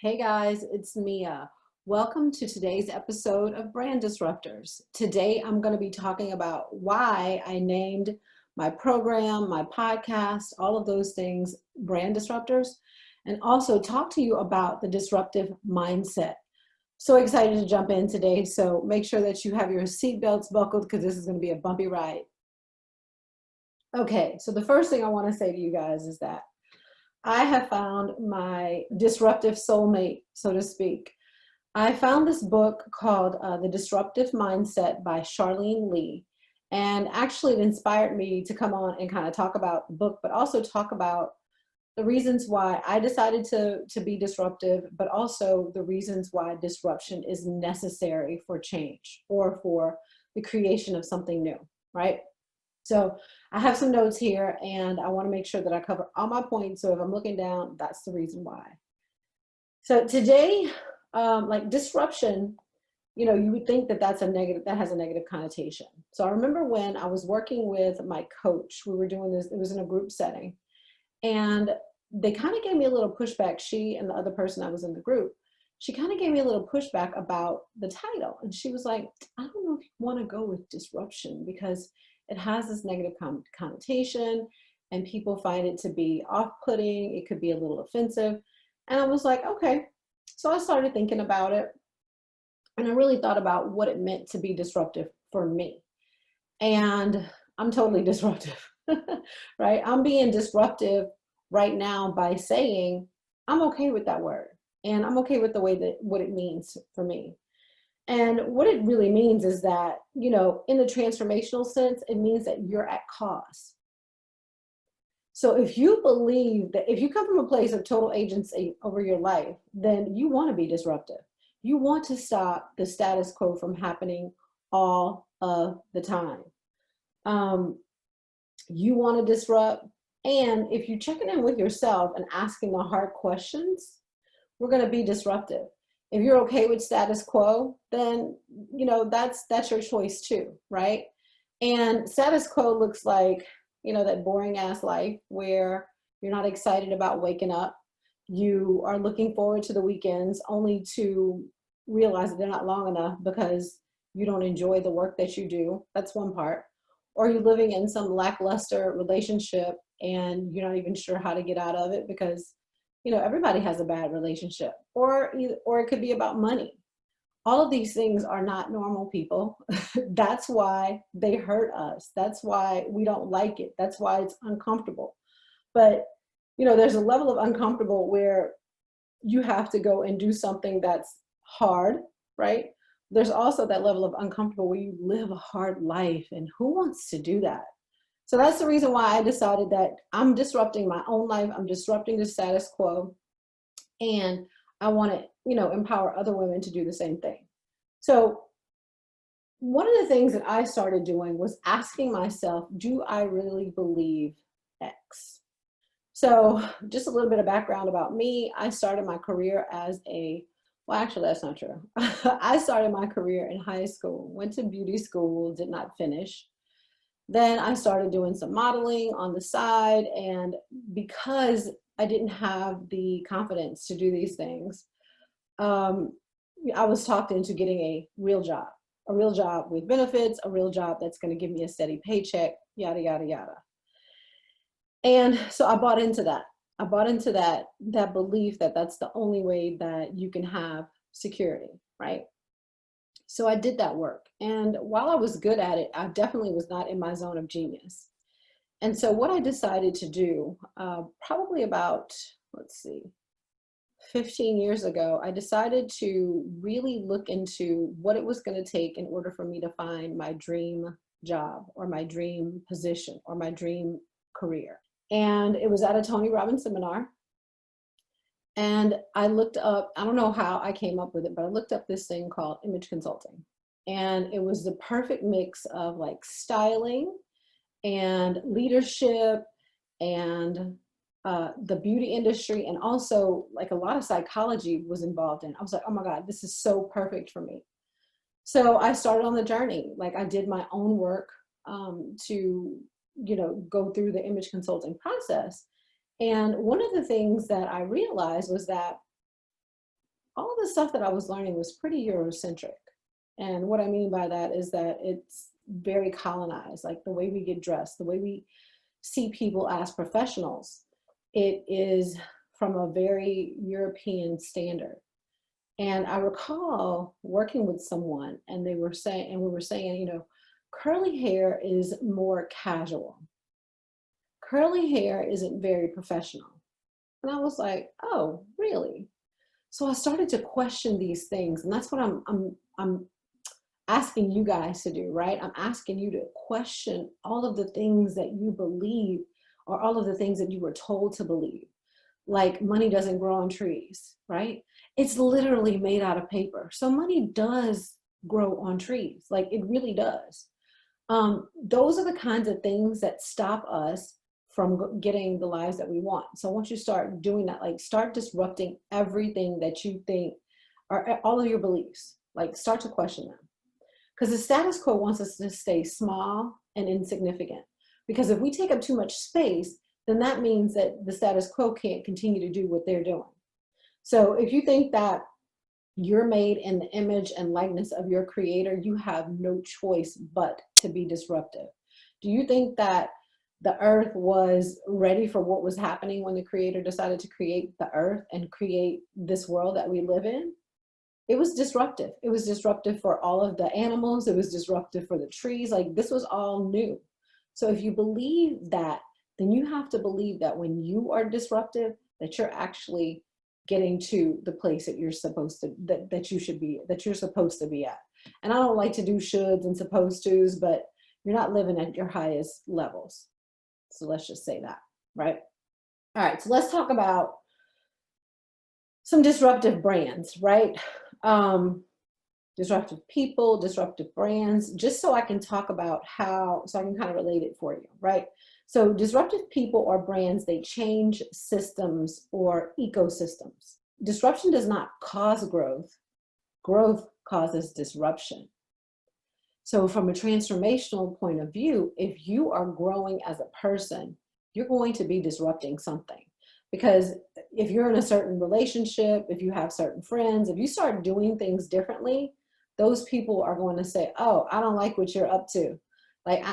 Hey guys, it's Mia. Welcome to today's episode of Brand Disruptors. Today I'm going to be talking about why I named my program, my podcast, all of those things Brand Disruptors, and also talk to you about the disruptive mindset. So excited to jump in today, so make sure that you have your seatbelts buckled because this is going to be a bumpy ride. Okay, so the first thing I want to say to you guys is that I have found my disruptive soulmate, so to speak. I found this book called The Disruptive Mindset by Charlene Lee. And actually, it inspired me to come on and kind of talk about the book, but also talk about the reasons why I decided to be disruptive, but also the reasons why disruption is necessary for change or for the creation of something new, right? So I have some notes here and I want to make sure that I cover all my points. So if I'm looking down, that's the reason why. So today, like disruption, you would think that that's a negative, that has a negative connotation. So I remember when I was working with my coach, we were doing this, it was in a group setting, and they kind of gave me a little pushback. She and the other person that was in the group, she kind of gave me a little pushback about the title. And she was like, I don't know if you want to go with disruption because it has this negative connotation and people find it to be off-putting. It could be a little offensive. And I was like, okay. So I started thinking about it and I really thought about what it meant to be disruptive for me. And I'm totally disruptive, right? I'm being disruptive right now by saying I'm okay with that word and I'm okay with the way that what it means for me. And what it really means is that, in the transformational sense, it means that you're at cause. So if you believe that if you come from a place of total agency over your life, then you want to be disruptive. You want to stop the status quo from happening all of the time. You want to disrupt. And if you're checking in with yourself and asking the hard questions, we're going to be disruptive. If you're okay with status quo, then that's your choice too, right? And status quo looks like that boring ass life where you're not excited about waking up. You are looking forward to the weekends only to realize that they're not long enough because you don't enjoy the work that you do. That's one part. Or you're living in some lackluster relationship and you're not even sure how to get out of it because everybody has a bad relationship, or it could be about money. All of these things are not normal, people. That's why they hurt us. That's why we don't like it. That's why it's uncomfortable. But there's a level of uncomfortable where you have to go and do something that's hard, right? There's also that level of uncomfortable where you live a hard life, and who wants to do that? So that's the reason why I decided that I'm disrupting my own life. I'm disrupting the status quo. And I want to, empower other women to do the same thing. So one of the things that I started doing was asking myself, do I really believe X? So just a little bit of background about me. I started my career well, actually, that's not true. I started my career in high school, went to beauty school, did not finish. Then I started doing some modeling on the side, and because I didn't have the confidence to do these things, I was talked into getting a real job with benefits, a real job that's going to give me a steady paycheck, yada, yada, yada. And so I bought into that. I bought into that belief that that's the only way that you can have security, right? So I did that work. And while I was good at it, I definitely was not in my zone of genius. And so what I decided to do, probably about, 15 years ago, I decided to really look into what it was going to take in order for me to find my dream job or my dream position or my dream career. And it was at a Tony Robbins seminar. And I looked up, I don't know how I came up with it, but I looked up this thing called image consulting. And it was the perfect mix of like styling and leadership and the beauty industry, and also like a lot of psychology was involved in. I was like, oh my God, this is so perfect for me. So I started on the journey. Like I did my own work to, go through the image consulting process. And one of the things that I realized was that all of the stuff that I was learning was pretty Eurocentric. And what I mean by that is that it's very colonized, like the way we get dressed, the way we see people as professionals. It is from a very European standard. And I recall working with someone and they were saying, and we were saying, you know, curly hair is more casual. Curly hair isn't very professional. And I was like, oh, really? So I started to question these things. And that's what I'm asking you guys to do, right? I'm asking you to question all of the things that you believe or all of the things that you were told to believe. Like money doesn't grow on trees, right? It's literally made out of paper. So money does grow on trees, like it really does. Those are the kinds of things that stop us from getting the lives that we want. So once you start doing that, like start disrupting everything that you think are all of your beliefs, like start to question them. Because the status quo wants us to stay small and insignificant. Because if we take up too much space, then that means that the status quo can't continue to do what they're doing. So if you think that you're made in the image and likeness of your creator, you have no choice but to be disruptive. Do you think that the earth was ready for what was happening when the creator decided to create the earth and create this world that we live in? It was disruptive. It was disruptive for all of the animals. It was disruptive for the trees. Like this was all new. So if you believe that, then you have to believe that when you are disruptive, that you're actually getting to the place that you're supposed to, that you should be, that you're supposed to be at. And I don't like to do shoulds and supposed tos, but you're not living at your highest levels. So let's just say that, right? All right, so let's talk about some disruptive brands, right? Disruptive people, disruptive brands, just so I can talk about how, so I can kind of relate it for you, right? So disruptive people or brands, they change systems or ecosystems. Disruption does not cause growth. Growth causes disruption. So from a transformational point of view, if you are growing as a person, you're going to be disrupting something. Because if you're in a certain relationship, if you have certain friends, if you start doing things differently, those people are going to say, oh, I don't like what you're up to. Like,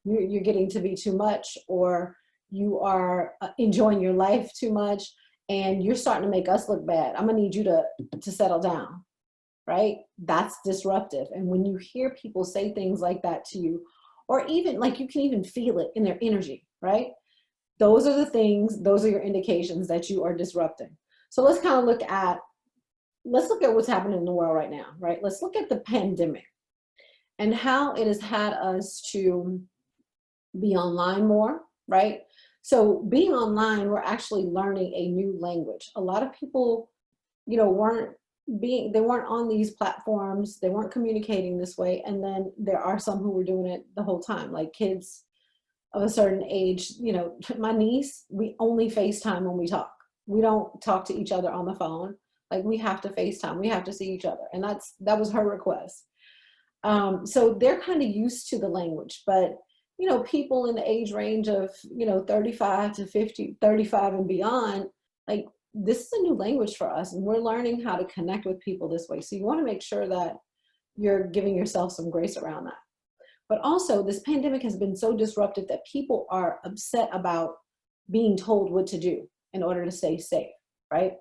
you're getting to be too much, or you are enjoying your life too much, and you're starting to make us look bad. I'm gonna need you to settle down, right? That's disruptive. And when you hear people say things like that to you, or even like you can even feel it in their energy, right? Those are the things, those are your indications that you are disrupting. So let's kind of look at what's happening in the world right now, right? Let's look at the pandemic and how it has had us to be online more, right? So being online, we're actually learning a new language. A lot of people, you know, they weren't on these platforms, they weren't communicating this way. And then there are some who were doing it the whole time, like kids of a certain age. You know, my niece, we only FaceTime when we talk. We don't talk to each other on the phone. Like we have to FaceTime, we have to see each other. And that was her request. So they're kind of used to the language, but you know, people in the age range of, you know, 35 to 50, 35 and beyond, like this is a new language for us, and we're learning how to connect with people this way. So you want to make sure that you're giving yourself some grace around that. But also this pandemic has been so disruptive that people are upset about being told what to do in order to stay safe, right?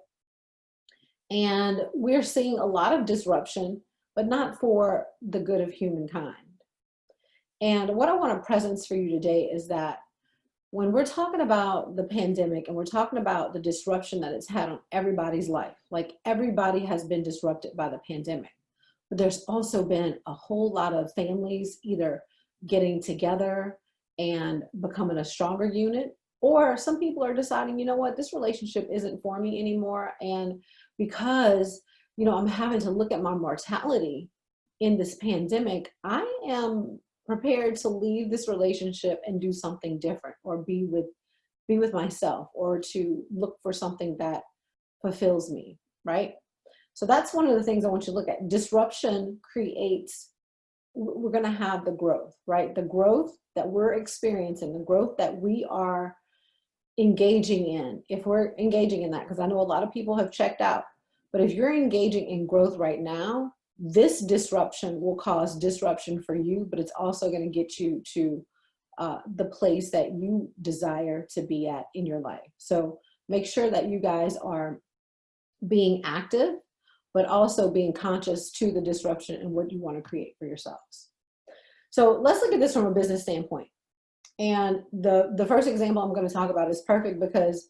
And we're seeing a lot of disruption, but not for the good of humankind. And what I want to presence for you today is that when we're talking about the pandemic and we're talking about the disruption that it's had on everybody's life, like everybody has been disrupted by the pandemic, but there's also been a whole lot of families either getting together and becoming a stronger unit, or some people are deciding, you know what, this relationship isn't for me anymore. And because, you know, I'm having to look at my mortality in this pandemic, I am prepared to leave this relationship and do something different, or be with myself, or to look for something that fulfills me, right? So that's one of the things I want you to look at. Disruption creates, we're going to have the growth, right? The growth that we're experiencing, the growth that we are engaging in, if we're engaging in that, because I know a lot of people have checked out. But if you're engaging in growth right now, this disruption will cause disruption for you, but it's also going to get you to the place that you desire to be at in your life. So make sure that you guys are being active, but also being conscious to the disruption and what you want to create for yourselves. So let's look at this from a business standpoint. And the first example I'm going to talk about is perfect because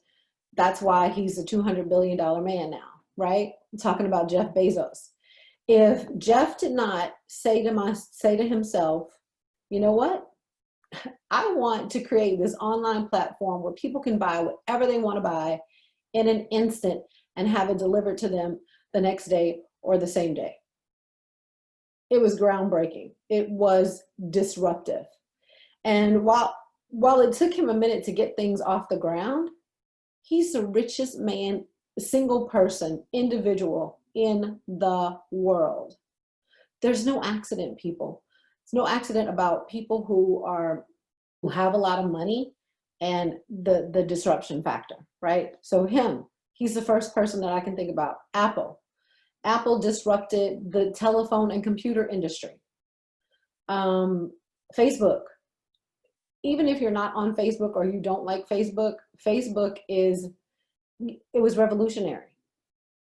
that's why he's a $200 billion man now, right? I'm talking about Jeff Bezos. If Jeff did not say to himself, you know what? I want to create this online platform where people can buy whatever they want to buy in an instant and have it delivered to them the next day or the same day. It was groundbreaking. It was disruptive. And while it took him a minute to get things off the ground, he's the richest man, single person, individual in the world. There's no accident, people. It's no accident about people who have a lot of money and the disruption factor, right? So he's the first person that I can think about. Apple disrupted the telephone and computer industry. Facebook. Even if you're not on Facebook or you don't like Facebook, it was revolutionary.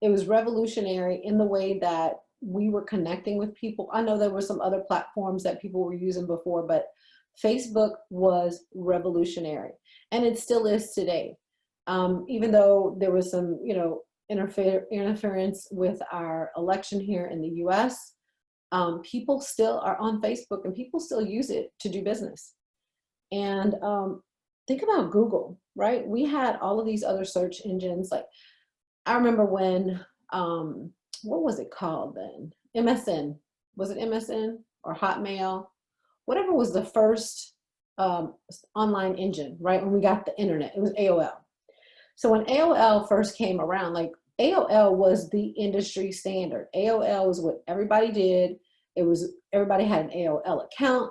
It was revolutionary in the way that we were connecting with people. I know there were some other platforms that people were using before, but Facebook was revolutionary, and it still is today. Even though there was some, interference with our election here in the US, people still are on Facebook and people still use it to do business. And think about Google, right? We had all of these other search engines. Like, I remember when, what was it called then? MSN. Was it MSN or Hotmail? Whatever was the first online engine, right? When we got the internet, it was AOL. So when AOL first came around, like AOL was the industry standard. AOL was what everybody did. Everybody had an AOL account.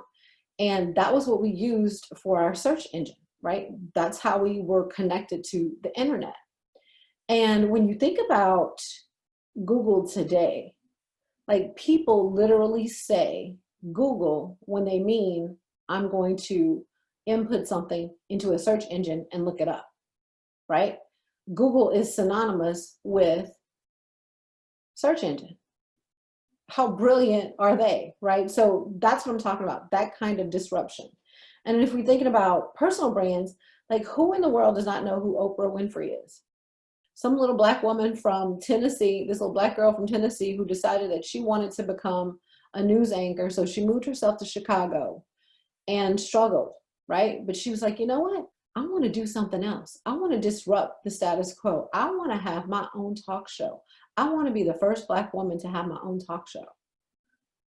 And that was what we used for our search engine, right? That's how we were connected to the internet. And when you think about Google today, like, people literally say Google when they mean I'm going to input something into a search engine and look it up, right? Google is synonymous with search engine. How brilliant are they, right? So that's what I'm talking about, that kind of disruption. And if we're thinking about personal brands, like, who in the world does not know who Oprah Winfrey is? Some little Black woman from Tennessee, this little Black girl from Tennessee who decided that she wanted to become a news anchor. So she moved herself to Chicago and struggled, right? But she was like, you know what? I want to do something else. I want to disrupt the status quo. I want to have my own talk show. I want to be the first Black woman to have my own talk show.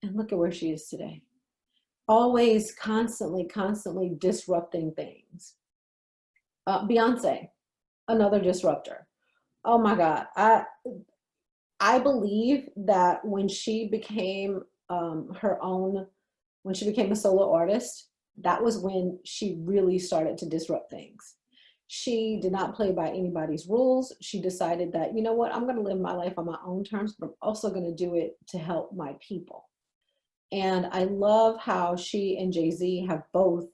And look at where she is today. Always, constantly disrupting things. Beyonce, another disruptor. Oh my God. I believe that when she became when she became a solo artist, that was when she really started to disrupt things. She did not play by anybody's rules. She decided that, you know what, I'm going to live my life on my own terms, but I'm also going to do it to help my people. And I love how she and Jay-Z have both,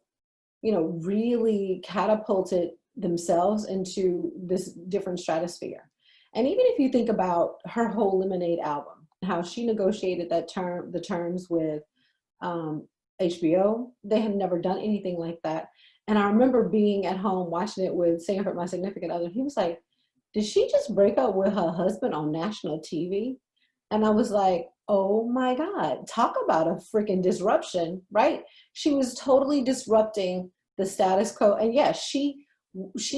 really catapulted themselves into this different stratosphere. And even if you think about her whole Lemonade album, how she negotiated the terms with HBO, they had never done anything like that. And I remember being at home watching it with Sanford, my significant other. He was like, did she just break up with her husband on national TV? And I was like, oh my God, talk about a freaking disruption, right? She was totally disrupting the status quo. And yes, she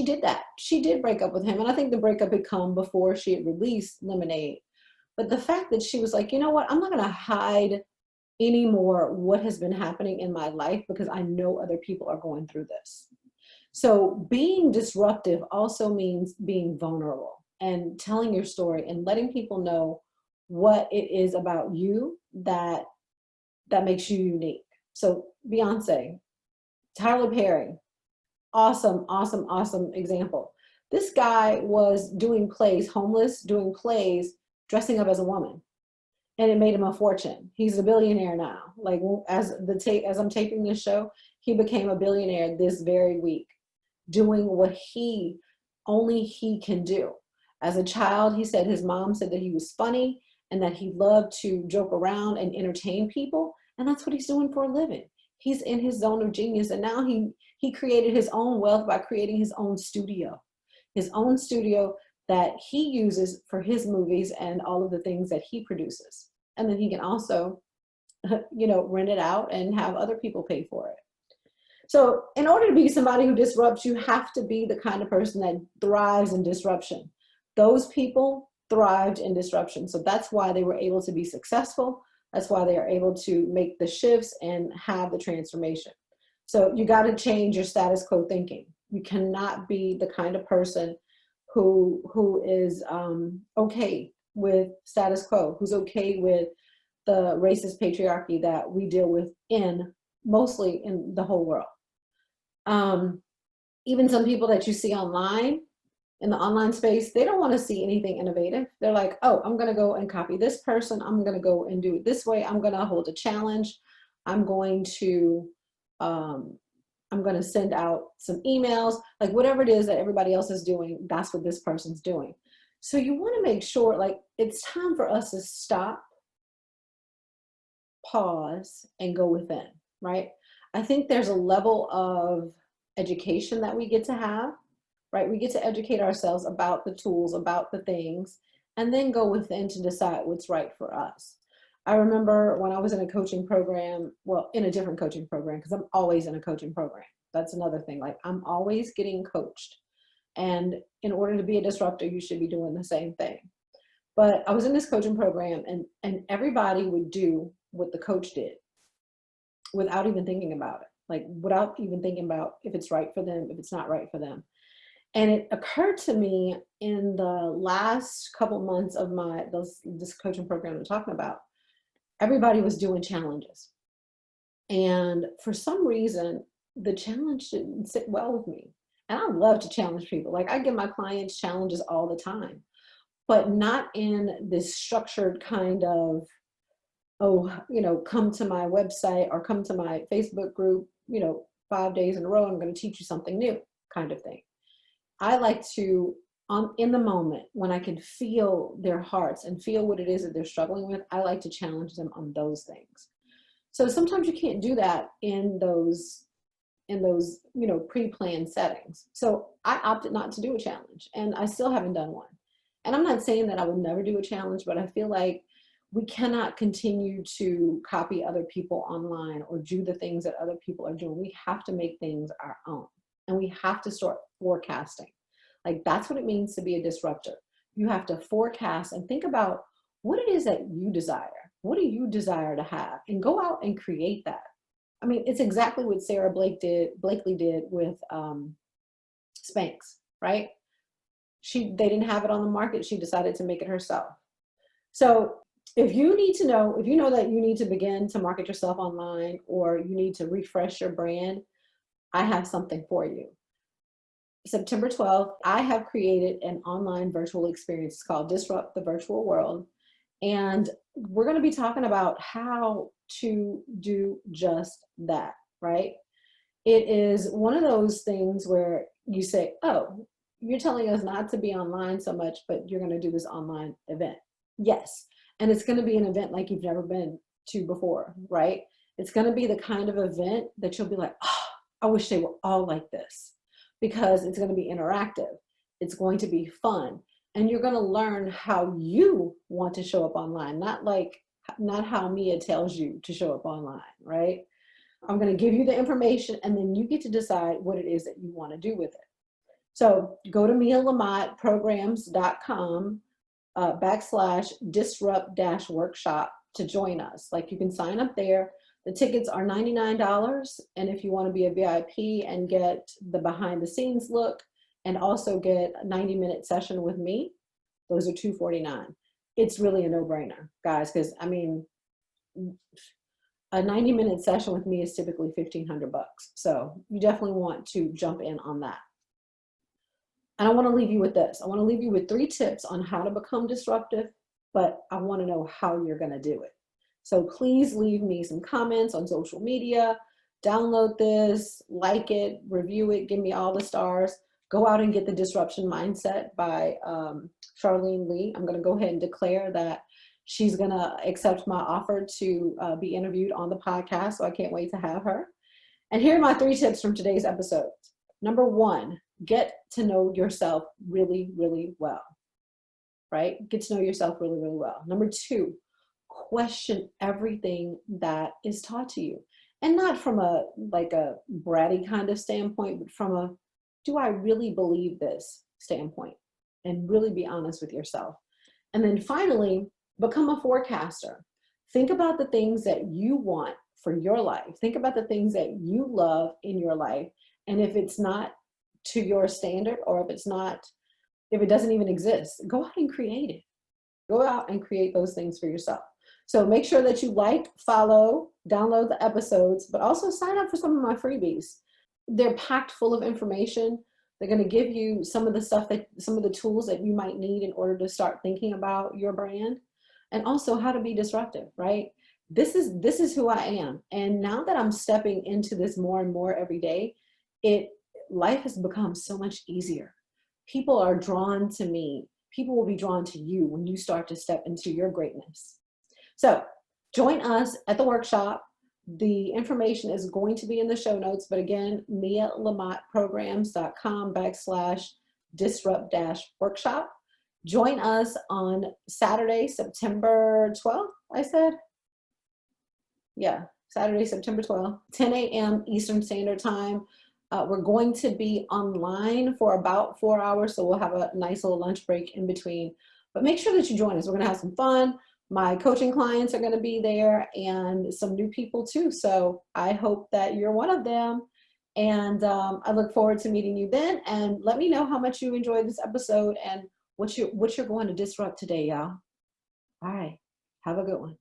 did that. She did break up with him. And I think the breakup had come before she had released Lemonade. But the fact that she was like, you know what, I'm not going to hide anymore what has been happening in my life because I know other people are going through this. So being disruptive also means being vulnerable and telling your story and letting people know what it is about you that makes you unique. So Beyonce, Tyler Perry, awesome example. This guy was doing plays, homeless, doing plays dressing up as a woman. And it made him a fortune. He's a billionaire now. Like as I'm taping this show, he became a billionaire this very week, doing what only he can do. As a child, he said his mom said that he was funny and that he loved to joke around and entertain people. And that's what he's doing for a living. He's in his zone of genius. And now he created his own wealth by creating his own studio that he uses for his movies and all of the things that he produces. And then he can also, rent it out and have other people pay for it. So in order to be somebody who disrupts, you have to be the kind of person that thrives in disruption. Those people thrived in disruption. So that's why they were able to be successful. That's why they are able to make the shifts and have the transformation. So you got to change your status quo thinking. You cannot be the kind of person who is okay with status quo, who's okay with the racist patriarchy that we deal with mostly in the whole world. Even some people that you see online, in the online space, they don't want to see anything innovative. They're like, oh, I'm going to go and copy this person. I'm going to go and do it this way. I'm going to hold a challenge. I'm going to send out some emails, like whatever it is that everybody else is doing, that's what this person's doing. So you want to make sure, like, it's time for us to stop, pause, and go within, right? I think there's a level of education that we get to have, right? We get to educate ourselves about the tools, about the things, and then go within to decide what's right for us. I remember when I was in a coaching program, well, in a different coaching program, because I'm always in a coaching program. That's another thing. Like, I'm always getting coached. And in order to be a disruptor, you should be doing the same thing. But I was in this coaching program, and everybody would do what the coach did without even thinking about it. Like, without even thinking about if it's right for them, if it's not right for them. And it occurred to me in the last couple months of this coaching program I'm talking about, everybody was doing challenges. And for some reason, the challenge didn't sit well with me. And I love to challenge people. Like, I give my clients challenges all the time, but not in this structured kind of, come to my website or come to my Facebook group, 5 days in a row, I'm going to teach you something new kind of thing. I like to, in the moment, when I can feel their hearts and feel what it is that they're struggling with, I like to challenge them on those things. So sometimes you can't do that in those pre-planned settings. So I opted not to do a challenge, and I still haven't done one. And I'm not saying that I would never do a challenge, but I feel like we cannot continue to copy other people online or do the things that other people are doing. We have to make things our own, and we have to start forecasting. Like, that's what it means to be a disruptor. You have to forecast and think about what it is that you desire. What do you desire to have? And go out and create that. I mean, it's exactly what Sarah Blakely did with Spanx, right? They didn't have it on the market. She decided to make it herself. So if you know that you need to begin to market yourself online, or you need to refresh your brand, I have something for you. September 12th, I have created an online virtual experience. It's called Disrupt the Virtual World. And we're going to be talking about how to do just that, right? It is one of those things where you say, oh, you're telling us not to be online so much, but you're going to do this online event. Yes. And it's going to be an event like you've never been to before, right? It's going to be the kind of event that you'll be like, oh, I wish they were all like this, because it's going to be interactive. It's going to be fun. And you're going to learn how you want to show up online, not how Mia tells you to show up online, right? I'm going to give you the information, and then you get to decide what it is that you want to do with it. So go to mialamottprograms.com /disrupt-workshop to join us. Like, you can sign up there. The tickets are $99. And if you want to be a VIP and get the behind the scenes look, and also get a 90-minute session with me, those are $249. It's really a no-brainer, guys, because I mean, a 90-minute session with me is typically $1,500. So you definitely want to jump in on that. And I want to leave you with this. I want to leave you with 3 tips on how to become disruptive, but I want to know how you're going to do it. So please leave me some comments on social media, download this, like it, review it, give me all the stars. Go out and get the Disruption Mindset by Charlene Lee. I'm going to go ahead and declare that she's going to accept my offer to be interviewed on the podcast. So I can't wait to have her. And here are my 3 tips from today's episode. Number 1, get to know yourself really, really well, right? Get to know yourself really, really well. Number 2, question everything that is taught to you. And not from a bratty kind of standpoint, but from a, do I really believe this standpoint? And really be honest with yourself. And then finally, become a forecaster. Think about the things that you want for your life. Think about the things that you love in your life. And if it's not to your standard, or if it doesn't even exist, go out and create it. Go out and create those things for yourself. So make sure that you like, follow, download the episodes, but also sign up for some of my freebies. They're packed full of information. They're going to give you some of the tools that you might need in order to start thinking about your brand, and also how to be disruptive, right? This is who I am. And now that I'm stepping into this more and more every day, life has become so much easier. People are drawn to me. People will be drawn to you when you start to step into your greatness. So join us at the workshop. The information is going to be in the show notes, but again, mialamottprograms.com/disrupt-workshop. Join us on Saturday, September 12th, I said? Yeah, Saturday, September 12th, 10 a.m. Eastern Standard Time. We're going to be online for about 4 hours, so we'll have a nice little lunch break in between. But make sure that you join us. We're going to have some fun. My coaching clients are going to be there, and some new people too. So I hope that you're one of them. And I look forward to meeting you then. And let me know how much you enjoyed this episode and what you're going to disrupt today, y'all. All right. Have a good one.